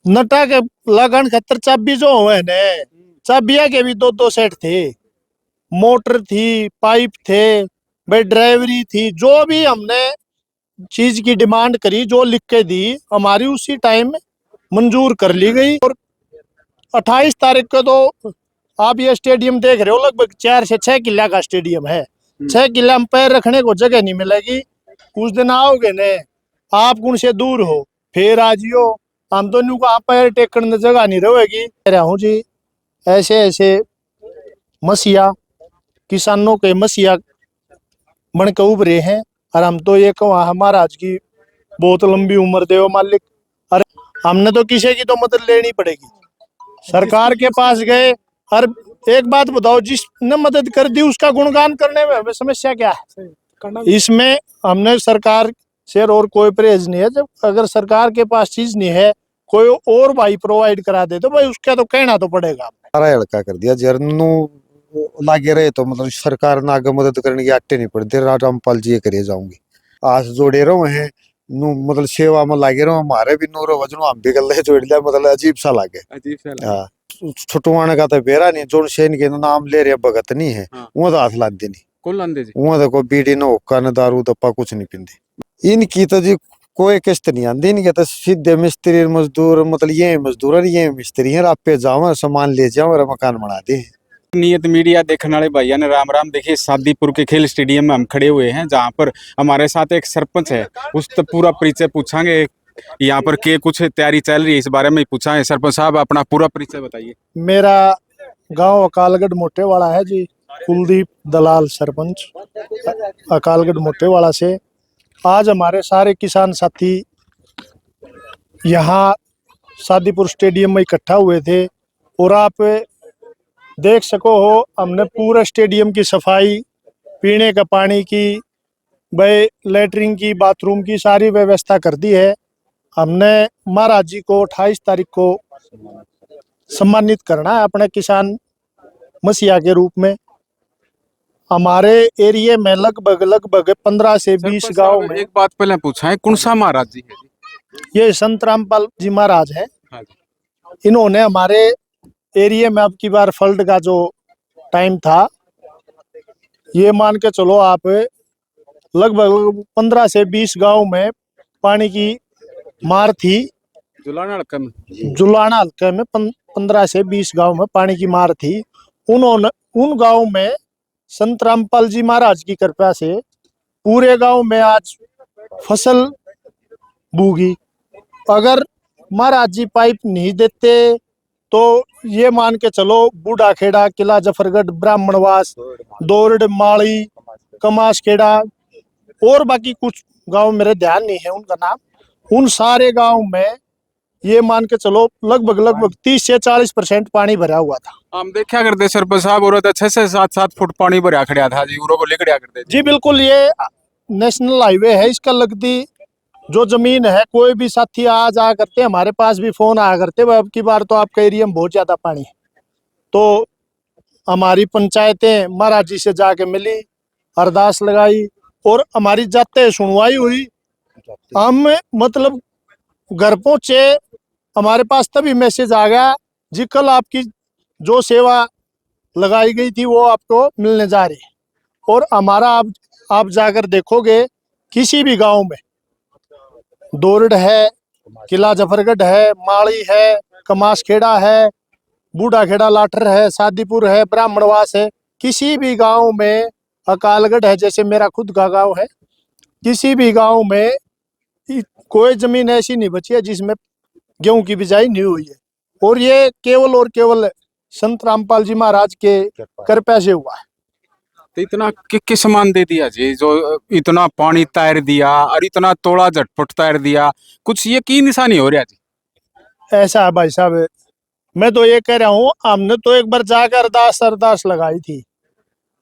नटा के लगन खतर चाबी जो हुए ने, चाबिया के भी दो दो सेट थे, मोटर थी, पाइप थे, भाई ड्राइवरी थी। जो भी हमने चीज की डिमांड करी, जो लिख के दी, हमारी उसी टाइम मंजूर कर ली गई। और 28 तारीख को तो आप ये स्टेडियम देख रहे हो, लगभग 4 से 6 किला का स्टेडियम है। 6 किला में पैर रखने को जगह नहीं मिलेगी। कुछ दिन आओगे ने, आप गुण से दूर हो, फिर आ जियो। हम तो न्यू का पैर टेकने जगह नहीं रहेगी। कह रहा हूँ जी, ऐसे ऐसे मसीहा, किसानों के मसीहा बन के उभरे हैं। और हम तो ये कहो, महाराज की बहुत लंबी उम्र दे मालिक। अरे हमने तो किसी की तो मदद लेनी पड़ेगी। सरकार के पास गए, और एक बात बताओ, जिसने मदद कर दी उसका गुणगान करने में हमें समस्या क्या है? इसमें हमने सरकार से और कोई परहेज नहीं है। जब अगर सरकार के पास चीज नहीं है, कोई और भाई प्रोवाइड करा दे तो भाई उसका तो कहना तो पड़ेगा। सारा हल्का कर दिया जरनू लागे रहे तो मतलब सरकार ने आगे मदद करने की आटे नहीं पड़ती। रामपाल जी ये करिए जाऊंगी आज जोड़े रहे हैं नु मतलब सेवा में लागे रहो। हमारे भी नूरो वजनो हम भी गले जोड़ लिया, मतलब अजीब सा लागे। हाँ, छुटवाने का तो बेरा नहीं, जोन सेन के नाम ले रहे भगत नहीं है। वो तो हाथ लांदे नहीं, वो देखो बीड़ी न हुक्का न दारू दप्पा कुछ नहीं पींदे। इनकी तो जी कोई किस्त नहीं आती। इनके तो सीधे मिस्त्री मजदूर, मतलब ये मजदूर और ये मिस्त्री है। आप पे जाओ सामान ले जाओ और मकान बना दे। नियत मीडिया देखने वाले भैया ने राम राम। देखिए शादीपुर के खेल स्टेडियम में हम खड़े हुए हैं, जहाँ पर हमारे साथ एक सरपंच है। उस तो पूरा परिचय पूछांगे, यहाँ पर के कुछ तैयारी चल रही है इस बारे में पूछांगे। सरपंच साहब अपना पूरा परिचय बताइए। मेरा गांव अकालगढ़ मोटेवाड़ा है जी। कुलदीप दलाल सरपंच, अकालगढ़ मोटेवाड़ा से। आज हमारे सारे किसान साथी यहाँ शादीपुर स्टेडियम में इकट्ठा हुए थे। और आप देख सको हो, हमने पूरा स्टेडियम की सफाई, पीने का पानी की, भाई लेटरिन की, बाथरूम की सारी व्यवस्था कर दी है। हमने महाराज जी को 28 तारीख को सम्मानित करना है अपने किसान मसीहा के रूप में। हमारे एरिया में लगभग 15 से 20 गांव में। एक बात पहले पूछा है, कौन सा महाराज जी है? ये संत रामपाल जी महाराज हैं। हाँ। इन्होंने हमारे एरिया में अब की बार फ्लड का जो टाइम था, ये मान के चलो आप, लगभग 15 से 20 गांव में पानी की मार थी। जुलाना हल्के में 15 से 20 गांव में पानी की मार थी। उन्होंने उन गांव में संत रामपाल जी महाराज की कृपा से पूरे गांव में आज फसल बूगी। अगर महाराज जी पाइप नहीं देते तो ये मान के चलो, बूढ़ा खेड़ा, किला जफरगढ़, ब्राह्मणवास, दौरड, माली, कमास खेड़ा और बाकी कुछ गांव मेरे ध्यान नहीं है उनका नाम, उन सारे गांव में ये मान के चलो लगभग 30 से 40% पानी भरा हुआ था। हम देखा करते सरपंच साहब, और 6 से 7 फुट पानी भरा खड़ा था जी, उरो को लेकर करते जी। बिल्कुल, ये नेशनल हाईवे है, इसका लगती जो जमीन है, कोई भी साथी आ जा करते, हमारे पास भी फोन आया करते, अब की बार तो आपके एरिया में बहुत ज्यादा पानी है। तो हमारी पंचायतें महाराज जी से जाके मिली, अरदास लगाई और हमारी जाते सुनवाई हुई। हम मतलब घर पहुंचे, हमारे पास तभी मैसेज आ गया जी, कल आपकी जो सेवा लगाई गई थी वो आपको मिलने जा रही है। और हमारा आप जाकर देखोगे, किसी भी गांव में, दौरड है, किला जफरगढ़ है, माली है, कमास खेड़ा है, बूढ़ा खेड़ा लाठर है, शादीपुर है, ब्राह्मणवास है, किसी भी गांव में, अकालगढ़ है जैसे मेरा खुद का गांव है, किसी भी गांव में कोई जमीन ऐसी नहीं बची है जिसमें गेहूं की बिजाई नहीं हुई है। और ये केवल और केवल संत रामपाल जी महाराज के कृपा से हुआ है। तो इतना किस मान दे दिया जी, जो इतना पानी तैर दिया और इतना तोड़ा झटपट तैर दिया, कुछ ये की निशानी हो रहा जी? ऐसा है भाई साहब, मैं तो ये कह रहा हूँ, हमने तो एक बार जाकर अरदास लगाई थी।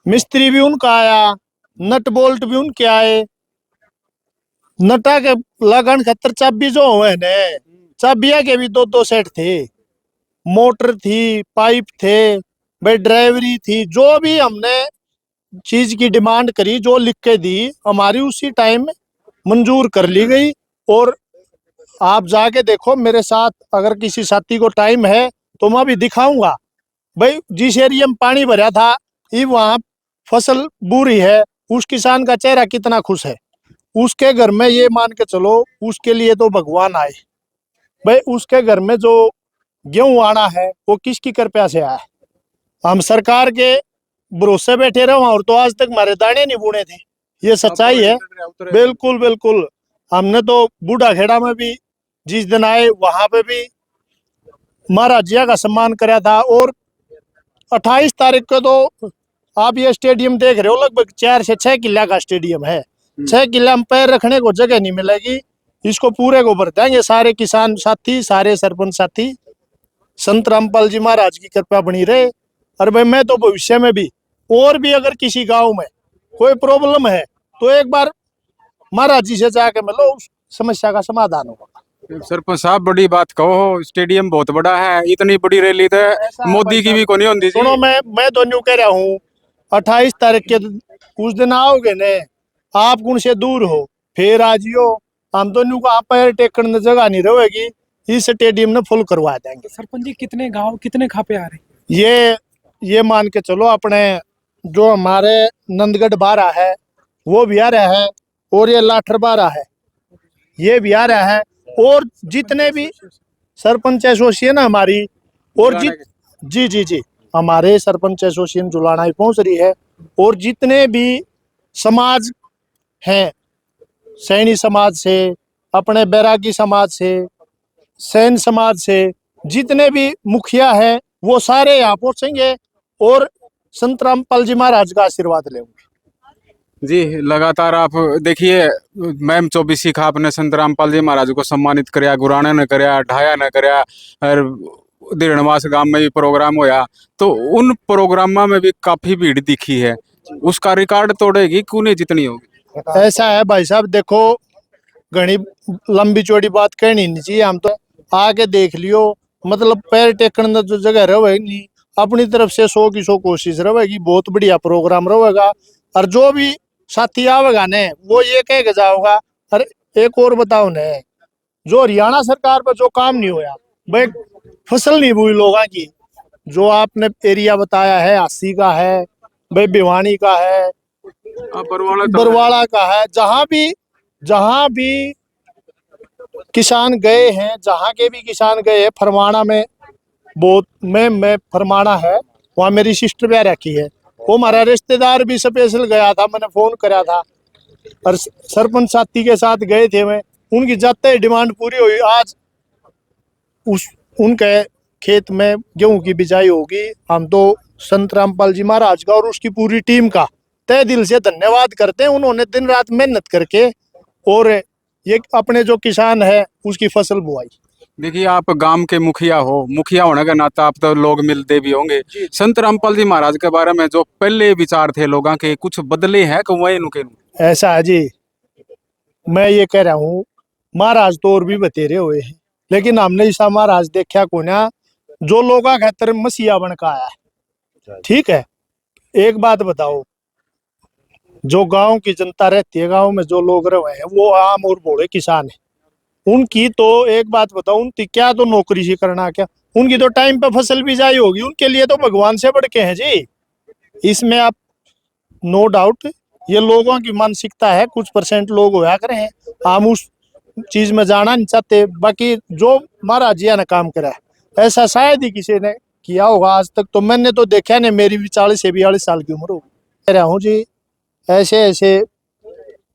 मिस्त्री भी उनका आया, नट बोल्ट भी उनके आए। नटा के लगन खतर चाबी जो हुए ने, चाबिया के भी दो दो सेट थे, मोटर थी, पाइप थे, भाई ड्राइवरी थी। जो भी हमने चीज की डिमांड करी, जो लिख के दी, हमारी उसी टाइम मंजूर कर ली गई। और आप जाके देखो मेरे साथ, अगर किसी साथी को टाइम है तो मैं भी दिखाऊंगा भाई। जिस एरिया में पानी भरा था ये वहां फसल बुरी है, उस किसान का चेहरा कितना खुश है। उसके घर में ये मान के चलो उसके लिए तो भगवान आए भाई। उसके घर में जो गेहूं आना है वो किसकी कृपया से आया है। हम सरकार के भरोसे बैठे रहे और तो आज तक हमारे दाने नहीं बुने थे, ये सच्चाई है। बिल्कुल बिल्कुल। हमने तो बूढ़ा खेड़ा में भी जिस दिन आए वहां पे भी महाराजिया का सम्मान कराया था। और 28 तारीख को तो आप ये स्टेडियम देख रहे हो, लगभग 4 से 6 किला का स्टेडियम है। 6 किला में पैर रखने को जगह नहीं मिलेगी। इसको पूरे को भर देंगे सारे किसान साथी, सारे सरपंच साथी। संत रामपाल जी महाराज की कृपा बनी रहे। और भाई मैं तो भविष्य में भी और भी अगर किसी गांव में कोई प्रॉब्लम है तो एक बार महाराज जी से जाके मिलो, उस समस्या का समाधान होगा। सरपंच साहब बड़ी बात कहो, स्टेडियम बहुत बड़ा है, इतनी बड़ी रैली तो मोदी की भी को नहीं होती। सुनो, मैं तो न्यू कह रहा हूँ 28 तारीख के उस दिन आओगे ने, आप कौन से दूर हो फिर आजियो। हम तो न्यू का पैर टेकने जगह नहीं रहेगी, इस स्टेडियम ने फुल करवा देंगे। सरपंच जी कितने गांव कितने खापे आ रहे? ये मान के चलो अपने जो हमारे नंदगढ़ 12 है वो भी आ रहा है, और ये लाठर 12 है ये भी आ रहा है, और जितने भी सरपंच एसोसिएशन हमारी और जी जी जी हमारे सरपंच एसोसिएशन जुलाना ही पहुंच रही है। और जितने भी समाज हैं, सैनी समाज से, अपने बैरागी समाज से, सैन समाज से, जितने भी मुखिया हैं वो सारे यहाँ पहुंचेंगे और संत रामपाल जी महाराज का आशीर्वाद लेंगे। जी लगातार आप देखिए, मैम 24 खाप ने संत रामपाल जी महाराज को सम्मानित करया, गुराना ने करया, ढाया ने करया, और दिरणवास गांव में भी प्रोग्राम होया। तो उन प्रोग्रामों में भी काफी भीड़ दिखी है, उसका रिकॉर्ड तोड़ेगी क्यों नहीं जितनी होगी। ऐसा है भाई साहब, देखो घनी लंबी चौड़ी बात कहनी नहीं चाहिए, हम तो आके देख लियो। मतलब पैर टेकने जो जगह रहेगी अपनी तरफ से 100 की 100 कोशिश रहेगी, बहुत बढ़िया प्रोग्राम रहेगा। और जो भी साथी आवेगा ने वो ये कह के जाओगा। अरे एक और बताओ ने, जो हरियाणा सरकार पर जो काम नहीं होया भाई, फसल नहीं हुई लोगों की, जो आपने एरिया बताया है 80 का है भाई, भिवानी का है, बरवाड़ा का है, जहां भी किसान गए हैं, जहां के भी किसान गए हैं, फरमाना में बहुत मैं फरमाना है, वहाँ मेरी सिस्टर भी रखी है, वो हमारा रिश्तेदार भी स्पेशल गया था, मैंने फोन करा था। और सरपंच साथी के साथ गए थे मैं, उनकी जाते ही डिमांड पूरी हुई। आज उनके खेत में गेहूं की बिजाई होगी। हम तो संत रामपाल जी महाराज का और उसकी पूरी टीम का तहे दिल से धन्यवाद करते हैं। उन्होंने दिन रात मेहनत करके और ये अपने जो किसान है उसकी फसल बुआई। देखिए आप गांव के मुखिया हो, मुखिया होने का नाता आप तो लोग मिलते भी होंगे। संत रामपाल जी महाराज के बारे में जो पहले विचार थे लोगों के, कुछ बदले हैं कि वही नुके? ऐसा है जी, मैं ये कह रहा हूँ महाराज तो और भी बतेरे हुए हैं, लेकिन हमने ऐसा महाराज देखा को ना जो लोगा खातर मसीहा बन का आया है। ठीक है, एक बात बताओ, जो गांव की जनता रहती है, गांव में जो लोग रहे हैं वो आम और भोले किसान है, उनकी तो एक बात बताओ, उनकी क्या तो नौकरी से करना, क्या उनकी तो टाइम पे फसल बिजाई होगी, उनके लिए तो भगवान से बढ़ के हैं जी। इसमें आप नो डाउट, ये लोगों की मानसिकता है, कुछ % लोग होया करे हैं, हम उस चीज में जाना नहीं चाहते। बाकी जो महाराज जी ने काम करा है ऐसा शायद ही किसी ने किया होगा आज तक, तो मैंने तो देखा नहीं। मेरी भी 40 से 42 साल की उम्र हो कह रहा हूँ जी, ऐसे ऐसे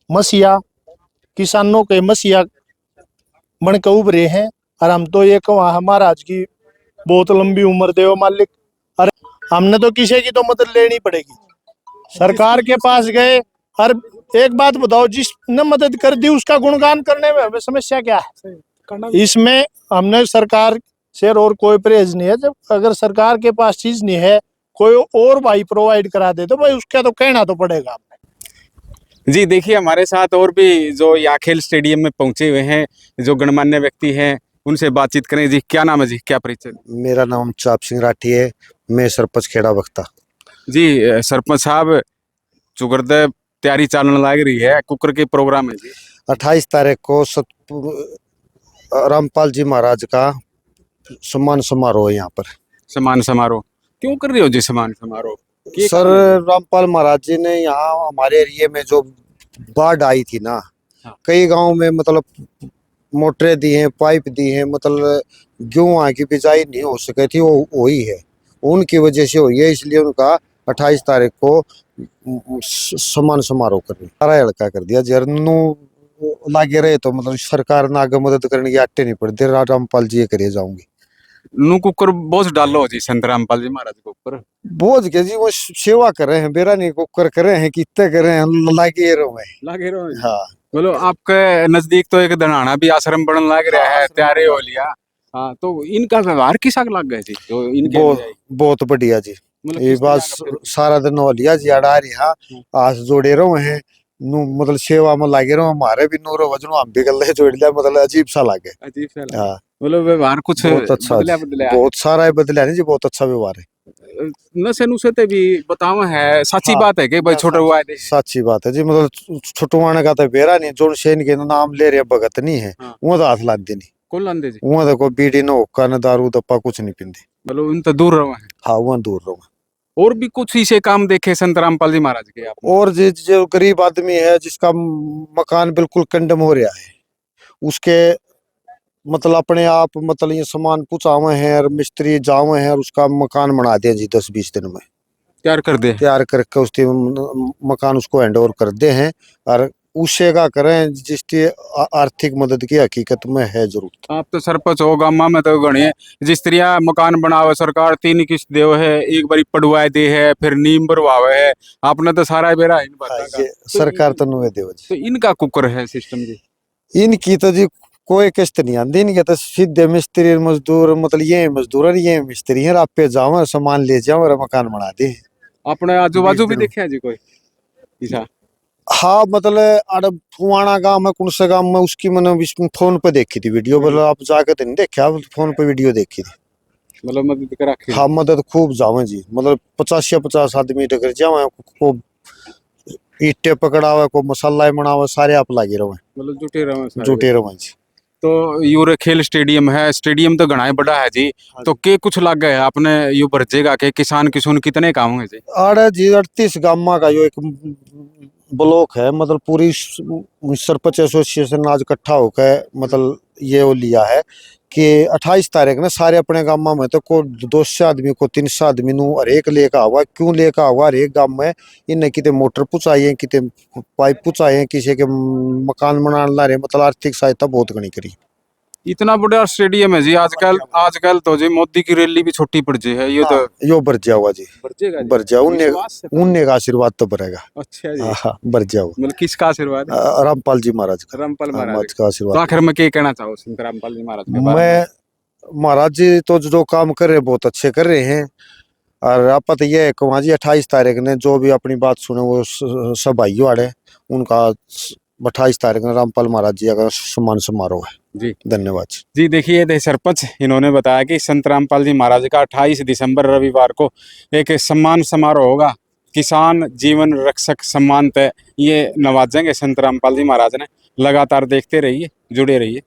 मसीहा, किसानों के मसीहा बन के उभरे हैं। और हम तो ये कहूँ महाराज की बहुत लंबी उम्र दे मालिक। अरे हमने तो किसी की तो मदद लेनी पड़ेगी, सरकार के पास गए। और एक बात बताओ, जिसने मदद कर दी उसका गुणगान करने में हमें समस्या क्या है? इसमें हमने सरकार से और कोई परहेज नहीं है। जब अगर सरकार के पास चीज नहीं है, कोई और भाई प्रोवाइड करा दे तो भाई उसका तो कहना तो पड़ेगा। जी देखिए, हमारे साथ और भी जो यहाँ खेल स्टेडियम में पहुंचे हुए हैं, जो गणमान्य व्यक्ति हैं, उनसे बातचीत करें। जी क्या नाम है जी, क्या परिचय? मेरा नाम चाप सिंह राठी है, मैं सरपंच खेड़ा बख्ता। जी सरपंच साहब, चुगरद तैयारी चलने लग रही है, कुकर के प्रोग्राम है जी। 28 तारीख को रामपाल जी महाराज का सम्मान समारोह है यहाँ पर। सम्मान समारोह क्यों कर रहे हो जी सम्मान समारोह? क्या सर काम है? रामपाल महाराज जी ने यहाँ हमारे एरिया में जो बाढ़ आई थी ना, हाँ। कई गांव में मतलब मोटरें दी हैं, पाइप दी हैं, मतलब गेहूं की बिजाई नहीं हो सकी थी, वो हुई है, उनकी वजह से हुई है, इसलिए उनका 28 तारीख को सम्मान समारोह कर रही सारा हल्का कर दिया। जरनू लागे रहे तो मतलब सरकार ने आगे मदद करने की आटे नहीं पड़ती, रामपाल जी ये करिए जाऊंगी। नू कुकर बोझ डालो जी संत रामपाल जी महाराज के ऊपर। बोझ के जी वो सेवा कर रहे हैं, बेरा नहीं कुकर कर रहे हैं, कितने कर रहे हैं, लागे रहो में। लागे रहो जी। हाँ बोलो आपके नजदीक तो एक धनाना भी आश्रम बनने लग रहा है, तैयारी हो लिया। हाँ, तो इनका व्यवहार किसा लग गया जी जो इनके बहुत लिए आई? बहुत बढ़िया जी। मतलब ये किस बात तरह का फिर? सारा दिन हो लिया जी, अड़ा रहा आस जोड़े रहो हैं, नु मतलब सेवा में लागे रहो, हमारे भी नूरो वजनो हम भी गले जोड़ लिया, मतलब अजीब सा लागे। अजीब सा लगा। हाँ मतलब व्यवहार कुछ बहुत अच्छा बदला जी, बदला बहुत सारा है बदला नहीं जी, बहुत अच्छा व्यवहार है। नशे नुशे ते भी बतावा है, सच्ची हाँ, बात है कि भाई छोटे हुआ है सच्ची बात है जी, मतलब छुटवाने का तो बेरा नहीं, जो सेन के नाम ले रहे भगत नहीं है, हाँ। वो तो हाथ लाद देनी, कौन लांदे जी? वो तो कोई बीड़ी न हुक्का न दारू दप्पा कुछ नहीं पींदे। मतलब उन तो दूर रहो है। हाँ वो दूर रहो। और भी कुछ इसे काम देखे संत रामपाल जी महाराज के आपने? और जो गरीब आदमी है जिसका मकान बिल्कुल कंडम हो रहा है, उसके मतलब अपने आप मतलब ये सामान पुचावे हैं और मिस्त्री जावे हैं और उसका मकान बना दे जी 10-20 दिन में तैयार कर दे। तैयार करके उसके मकान उसको हैंड ओवर कर दे हैं, और उससे क्या करें जिसकी आर्थिक मदद की हकीकत में है जरूरत। आप तो सरपंच हो गामा में तो गणे जिस तरह मकान बनावे सरकार 3 किस्त देवे है, एक बारी पड़वाए दे है, फिर नीम भरवावे है, आपने तो सारा बेरा इन हाँ, बात का। ये सरकार तो नुए देव तो जी। इनका कुकर है सिस्टम जी। इनकी तो जी कोई किस्त नहीं आती, इनके तो सीधे मिस्त्री मजदूर, मतलब ये मजदूर और ये मिस्त्री है, आप पे जाओ सामान ले जाओ और मकान बना दे। अपने आजू बाजू 20 भी दिन। देखे है जी कोई ऐसा? हाँ मतलब अरे फुवाना गांव है, कौन सा गांव में, उसकी मैंने फोन पे देखी थी वीडियो, मतलब आप जाके तो नहीं देखा, फोन पे वीडियो देखी थी। मतलब मदद कर रखी। हाँ मदद खूब जावे जी, मतलब 50 या 50 आदमी टकर जावे को, ईटे पकड़ावे को, मसाला बनावे, सारे आप लागे रहे, मतलब जुटे रहो सारे। जुटे रहे जी। तो यूरे खेल स्टेडियम है, स्टेडियम तो घना ही बड़ा है जी। तो के कुछ लग गए आपने यू भरजेगा के किसान किसान कितने काम होंगे जी? अरे जी 38 गामा का जो एक ब्लॉक है, मतलब पूरी सरपंच एसोसिएशन आज इकट्ठा होकर मतलब ये वो लिया है कि 28 तारीख ने सारे अपने गामा में तो को 200 आदमी को 300 आदमी नु हर एक लेकर आवा, क्यों लेकर आवा, हर एक गांव में इन्हें किते मोटर पुचाई, किते पाइप पुचाए, किसी के मकान बनाने ला रहे, मतलब आर्थिक सहायता बहुत घनी करी। इतना बड़ा स्टेडियम है जी। आजकल तो जी मोदी की रैली भी छोटी पड़ जी है ये तो। हाँ, यो भर जाओगा जी, बरजेगा जी। भर जाओ, विश्वास से तो। उन्ने का आशीर्वाद तो भरेगा। अच्छा जी। हाँ हाँ भर जाओ। मतलब किसका आशीर्वाद है? रामपाल जी महाराज का, रामपाल महाराज महाराज का। का तो आशीर्वाद। आखिर में क्या कहना चाहो संत रामपाल जी महाराज के बारे में? मैं महाराज जी तो जो काम कर रहे हैं बहुत अच्छे कर रहे हैं, और आप तो ये है कि वहाँ जी 28 तारीख ने जो भी अपनी बात सुने वो सब भाइयों आड़े, उनका 28 तारीख ने रामपाल महाराज जी का सम्मान समारोह है जी। धन्यवाद जी देखिए थे सरपंच इन्होंने बताया कि संत रामपाल जी महाराज का 28 दिसंबर रविवार को एक सम्मान समारोह होगा। किसान जीवन रक्षक सम्मान तय ये नवाजेंगे संत रामपाल जी महाराज ने। लगातार देखते रहिए, जुड़े रहिए।